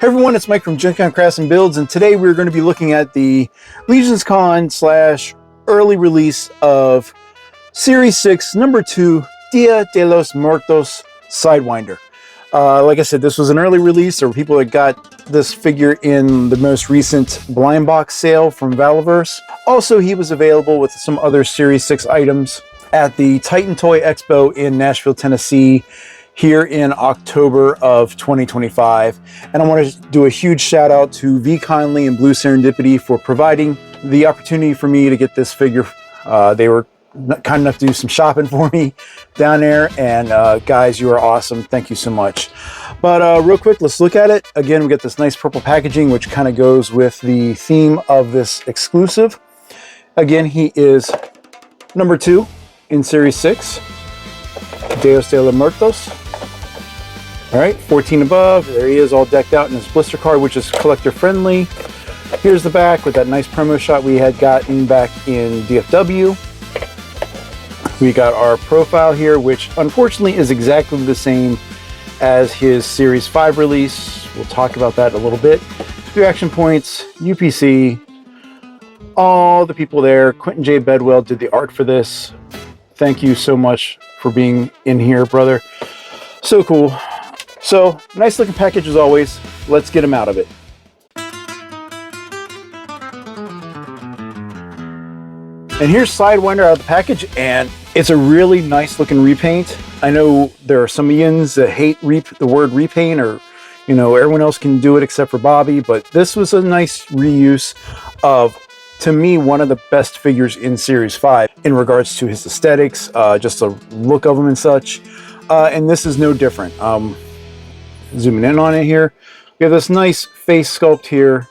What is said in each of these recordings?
Hey everyone, it's Mike from GenCon Crafts and Builds, and today we're going to be looking at the LegionsCon / early release of Series 6, number 2, Día De Los Muertos Sidewinder. Like I said, this was an early release. There were people that got this figure in the most recent blind box sale from Valaverse. Also, he was available with some other Series 6 items at the Titan Toy Expo in Nashville, Tennessee, here in October of 2025. And I want to do a huge shout out to V Conley and Blue Serendipity for providing the opportunity for me to get this figure. They were kind enough to do some shopping for me down there, and guys, you are awesome. Thank you so much. But real quick, let's look at it. Again, we get this nice purple packaging, which kind of goes with the theme of this exclusive. Again, he is number 2 in Series 6, Día De Los Muertos. All right, 14 above. There he is, all decked out in his blister card, which is collector friendly. Here's the back with that nice promo shot we had gotten back in DFW. We got our profile here, which unfortunately is exactly the same as his Series 5 release. We'll talk about that in a little bit. 3 action points, UPC, all the people there. Quentin J. Bedwell did the art for this. Thank you so much for being in here, brother. So cool. So, nice looking package as always. Let's get him out of it. And here's Sidewinder out of the package, and it's a really nice looking repaint. I know there are some Ians that hate the word repaint, or, you know, everyone else can do it except for Bobby, but this was a nice reuse of, to me, one of the best figures in Series 5 in regards to his aesthetics, just the look of him and such. And this is no different. Zooming in on it here, we have this nice face sculpt here,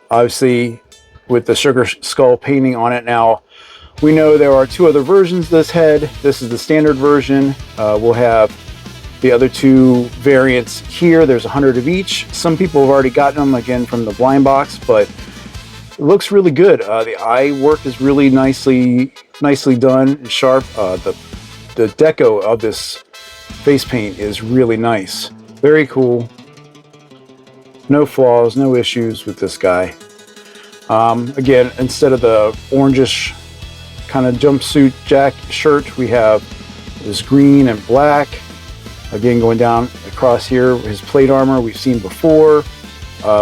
obviously with the sugar skull painting on it. Now, we know there are 2 other versions of this head. This is the standard version. We'll have the other 2 variants here. There's 100 of each. Some people have already gotten them, again, from the blind box, but it looks really good. The eye work is really nicely done and sharp. The deco of this face paint is really nice. Very cool. No flaws, no issues with this guy. Again, instead of the orangish kind of jumpsuit shirt, we have this green and black. Again, going down across here, his plate armor we've seen before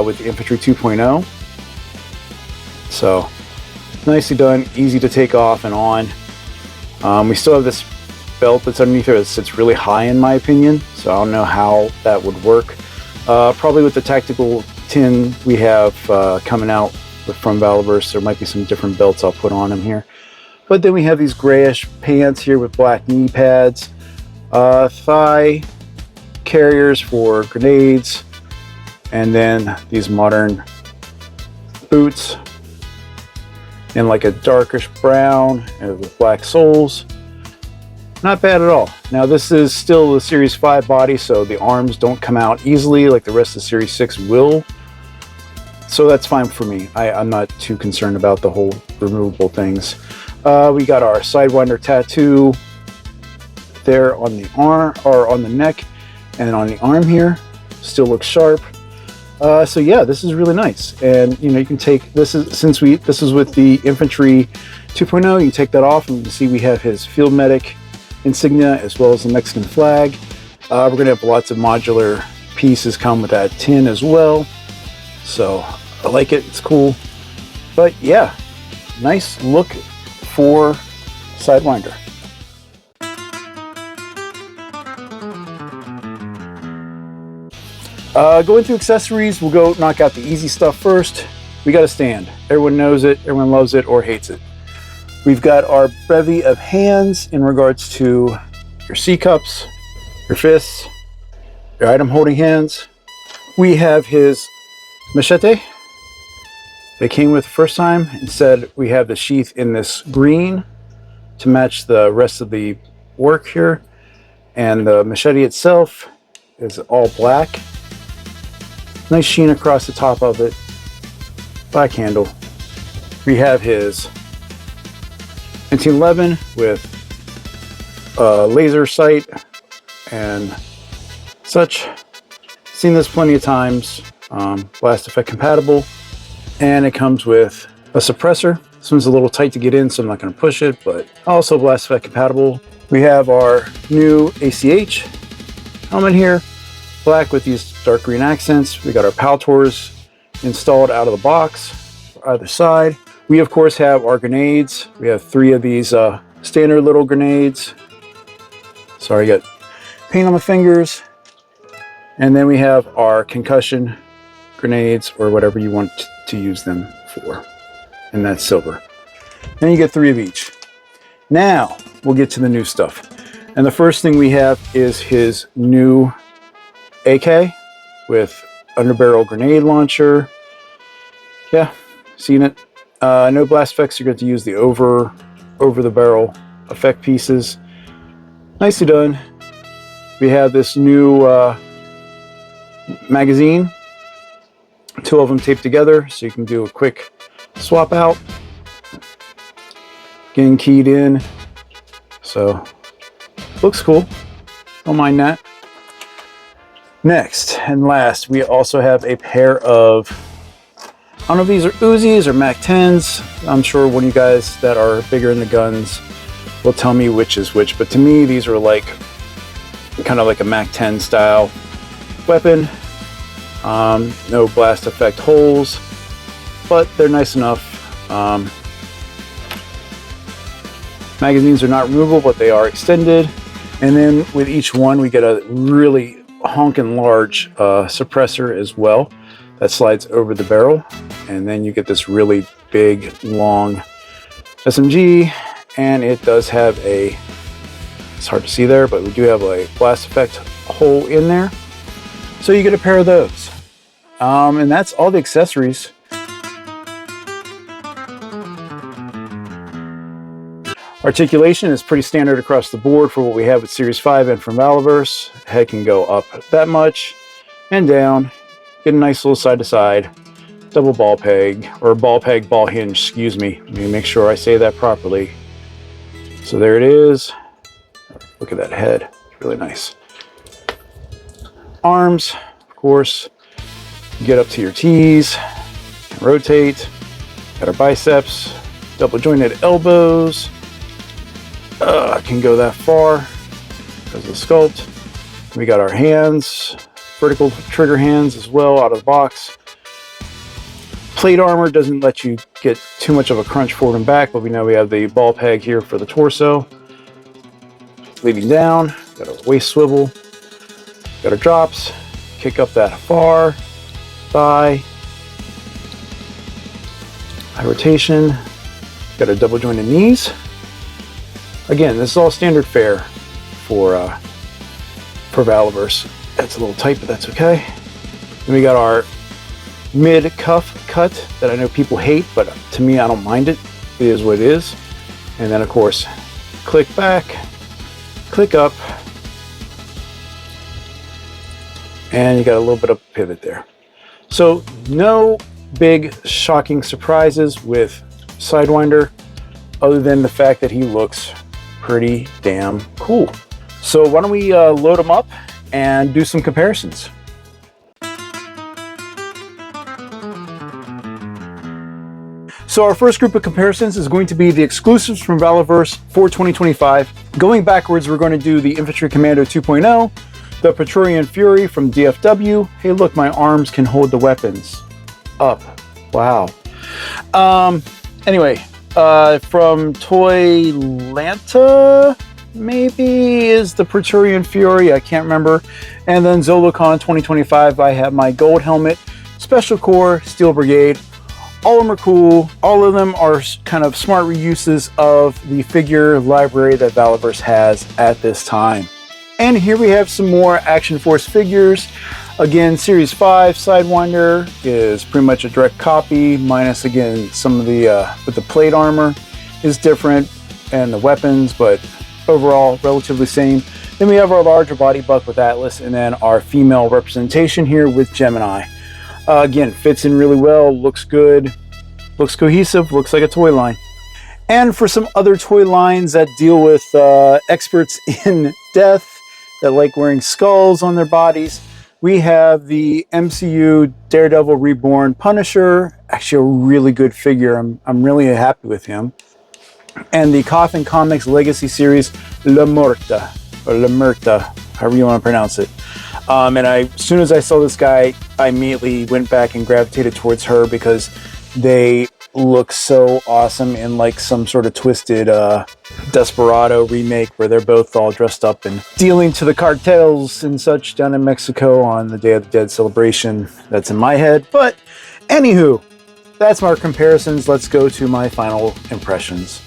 with the Infantry 2.0. So, nicely done, easy to take off and on. We still have this belt that's underneath there that sits really high in my opinion, so I don't know how that would work. Probably with the tactical tin we have coming out from Valaverse, there might be some different belts I'll put on him here. But then we have these grayish pants here with black knee pads, thigh carriers for grenades, and then these modern boots in like a darkish brown and with black soles. Not bad at all. Now, this is still the Series 5 body, so the arms don't come out easily like the rest of Series 6 will. So that's fine for me. I'm not too concerned about the whole removable things. We got our Sidewinder tattoo there on the arm, or on the neck, and on the arm here. Still looks sharp. So yeah, this is really nice. And you know, you can take this is this is with the Infantry 2.0. You take that off, and you can see we have his field medic insignia as well as the Mexican flag. We're gonna have lots of modular pieces come with that tin as well. So I like it, it's cool. But yeah, nice look for Sidewinder. Going through accessories, we'll go knock out the easy stuff first. We got a stand. Everyone knows it, everyone loves it or hates it. We've got our bevy of hands in regards to your C-cups, your fists, your item holding hands. We have his machete they came with the first time. Instead, we have the sheath in this green to match the rest of the work here. And the machete itself is all black. Nice sheen across the top of it. Black handle. We have his 1911 with laser sight and such. Seen this plenty of times. blast effect compatible, and it comes with a suppressor. This one's a little tight to get in, so I'm not going to push it, but also blast effect compatible. We have our new ACH helmet here, black with these dark green accents. We got our Paltors installed out of the box for either side. We of course have our grenades. We have 3 of these standard little grenades. Sorry, I got paint on my fingers. And then we have our concussion grenades, or whatever you want to use them for. And that's silver. Then you get 3 of each. Now we'll get to the new stuff. And the first thing we have is his new AK with underbarrel grenade launcher. Yeah, seen it. No blast effects. You're going to use the over the barrel effect pieces. Nicely done. We have this new magazine, 2 of them taped together, so you can do a quick swap out. Getting keyed in, so looks cool. Don't mind that. Next and last, we also have a pair of, I don't know if these are Uzis or Mac 10s. I'm sure one of you guys that are bigger in the guns will tell me which is which, but to me these are like kind of like a Mac 10 style weapon. No blast effect holes, but they're nice enough. Magazines are not removable, but they are extended. And then with each one, we get a really honking large suppressor as well that slides over the barrel. And then you get this really big, long SMG. And it does have a, it's hard to see there, but we do have a blast effect hole in there. So you get a pair of those. And that's all the accessories. Articulation is pretty standard across the board for what we have with Series 5 and from Valaverse. Head can go up that much and down. Get a nice little side-to-side double ball peg, or ball peg, ball hinge, excuse me. Let me make sure I say that properly. So there it is. Look at that head, it's really nice. Arms, of course, get up to your T's, rotate. Got our biceps, double jointed elbows. Can go that far because of the sculpt. We got our hands, vertical trigger hands as well out of the box. Plate armor doesn't let you get too much of a crunch forward and back, but we know we have the ball peg here for the torso. Leading down, got our waist swivel, got our drops, kick up that far, thigh, high rotation, got our double jointed knees. Again, this is all standard fare for Valaverse. That's a little tight, but that's okay. Then we got our mid cuff cut that I know people hate, but to me, I don't mind it. It is what it is. And then of course, click back, click up, and you got a little bit of pivot there. So no big shocking surprises with Sidewinder, other than the fact that he looks pretty damn cool. So why don't we load them up and do some comparisons. So our first group of comparisons is going to be the exclusives from Valaverse for 2025. Going backwards, we're going to do the Infantry Commando 2.0, the Praetorian Fury from DFW. Hey, look, my arms can hold the weapons up. Wow. Anyway, from Toylanta, maybe, is the Praetorian Fury. I can't remember. And then ZoloCon 2025, I have my gold helmet, Special Corps, Steel Brigade. All of them are cool. All of them are kind of smart reuses of the figure library that Valaverse has at this time. And here we have some more Action Force figures. Again, Series 5 Sidewinder is pretty much a direct copy, minus again some of the, but the plate armor is different and the weapons, but overall relatively same. Then we have our larger body buck with Atlas, and then our female representation here with Gemini. Again, fits in really well, looks good, looks cohesive, looks like a toy line. And for some other toy lines that deal with experts in death, that like wearing skulls on their bodies, we have the MCU Daredevil Reborn Punisher. Actually, a really good figure. I'm really happy with him. And the Coffin Comics Legacy Series La Muerta, or La Muerta, however you want to pronounce it. And as soon as I saw this guy, I immediately went back and gravitated towards her because they look so awesome in like some sort of twisted Desperado remake where they're both all dressed up and dealing to the cartels and such down in Mexico on the Day of the Dead celebration. That's in my head. But anywho, that's my comparisons. Let's go to my final impressions.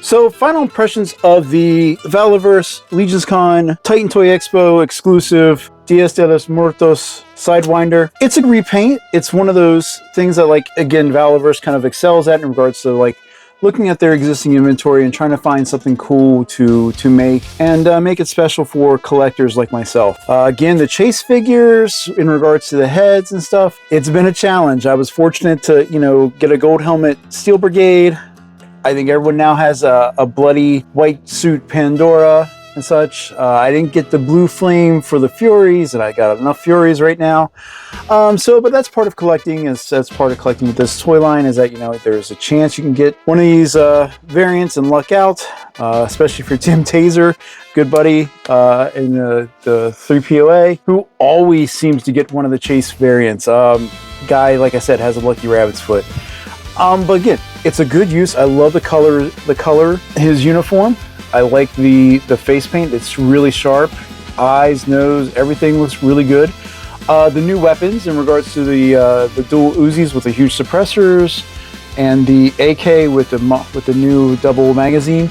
So, final impressions of the Valaverse LegionsCon Titan Toy Expo exclusive Día De Los Muertos Sidewinder. It's a repaint. It's one of those things that, like, again, Valaverse kind of excels at in regards to, like, looking at their existing inventory and trying to find something cool to make and make it special for collectors like myself. Again, the chase figures in regards to the heads and stuff, it's been a challenge. I was fortunate to, you know, get a gold helmet Steel Brigade. I think everyone now has a bloody white suit Pandora and such. I didn't get the blue flame for the Furies, and I got enough Furies right now. But that's part of collecting. That's part of collecting with this toy line, is that, you know, there's a chance you can get one of these variants and luck out, especially for Tim Taser, good buddy in the 3POA, who always seems to get one of the chase variants. Guy, like I said, has a lucky rabbit's foot. But again, it's a good use. I love the color, his uniform. I like the face paint. It's really sharp. Eyes, nose, everything looks really good. The new weapons in regards to the dual Uzis with the huge suppressors and the AK with the new double magazine.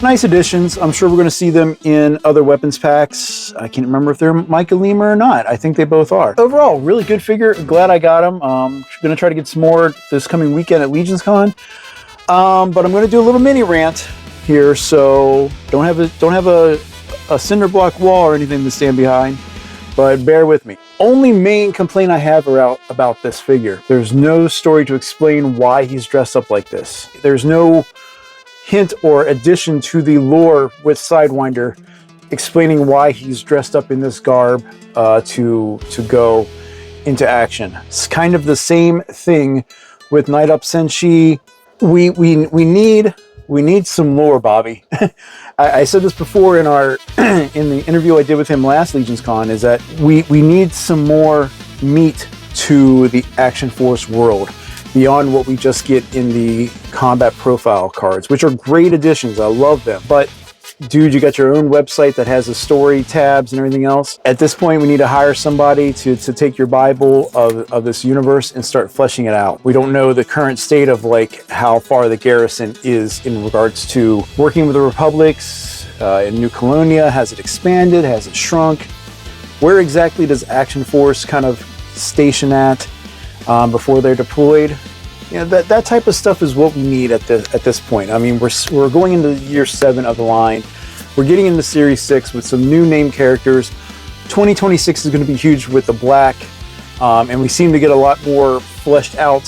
Nice additions. I'm sure we're going to see them in other weapons packs. I can't remember if they're Micah Lima or not. I think they both are. Overall, really good figure. Glad I got them. Going to try to get some more this coming weekend at LegionsCon. But I'm going to do a little mini rant here, so don't have a cinder block wall or anything to stand behind, but bear with me. Only main complaint I have about this figure: there's no story to explain why he's dressed up like this. There's no hint or addition to the lore with Sidewinder explaining why he's dressed up in this garb to go into action. It's kind of the same thing with Night Up Senshi. We need some lore, Bobby. I said this before in in the interview I did with him last LegionsCon, is that we need some more meat to the Action Force world beyond what we just get in the combat profile cards, which are great additions. I love them. But dude, you got your own website that has the story tabs and everything else. At this point, we need to hire somebody to take your Bible of this universe and start fleshing it out. We don't know the current state of like how far the garrison is in regards to working with the republics in New Colonia. Has it expanded? Has it shrunk? Where exactly does Action Force kind of station at before they're deployed? You know, that type of stuff is what we need at this point. I mean, we're going into year 7 of the line. We're getting into Series 6 with some new name characters. 2026 is going to be huge with the Black, and we seem to get a lot more fleshed out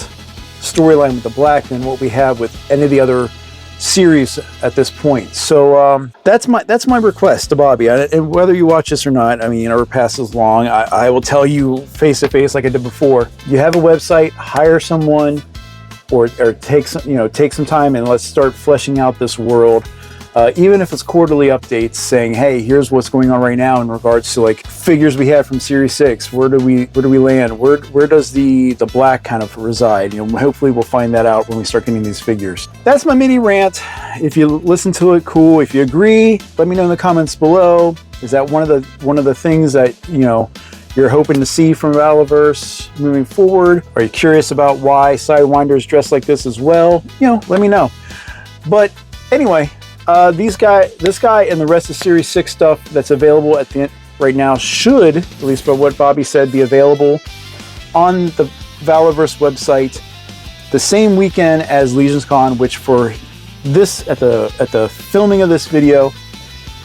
storyline with the Black than what we have with any of the other series at this point. So that's my request to Bobby, and whether you watch this or not, I mean, or pass this along, I will tell you face to face like I did before. You have a website, hire someone, or take some time and let's start fleshing out this world. Even if it's quarterly updates saying, hey, here's what's going on right now in regards to like figures we have from Series 6. Where do we land? Where does the Black kind of reside? You know, hopefully we'll find that out when we start getting these figures. That's my mini rant. If you listen to it, cool. If you agree, let me know in the comments below. Is that one of the things that, you know, you're hoping to see from Valaverse moving forward? Are you curious about why Sidewinder is dressed like this as well? You know, let me know. But anyway, this guy and the rest of Series 6 stuff that's available at the end right now should, at least by what Bobby said, be available on the Valaverse website the same weekend as LegionsCon, which for this at the filming of this video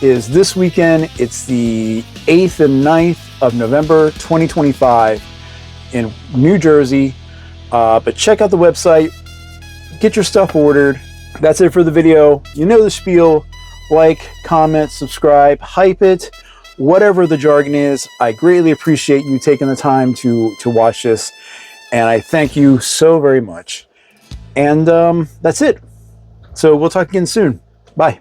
is this weekend. It's the 8th and 9th of November 2025 in New Jersey. But check out the website, get your stuff ordered. That's it for the video. You know the spiel. like, comment, subscribe, hype it, whatever the jargon is. I greatly appreciate you taking the time to watch this, and I thank you so very much. And that's it. So we'll talk again soon. Bye.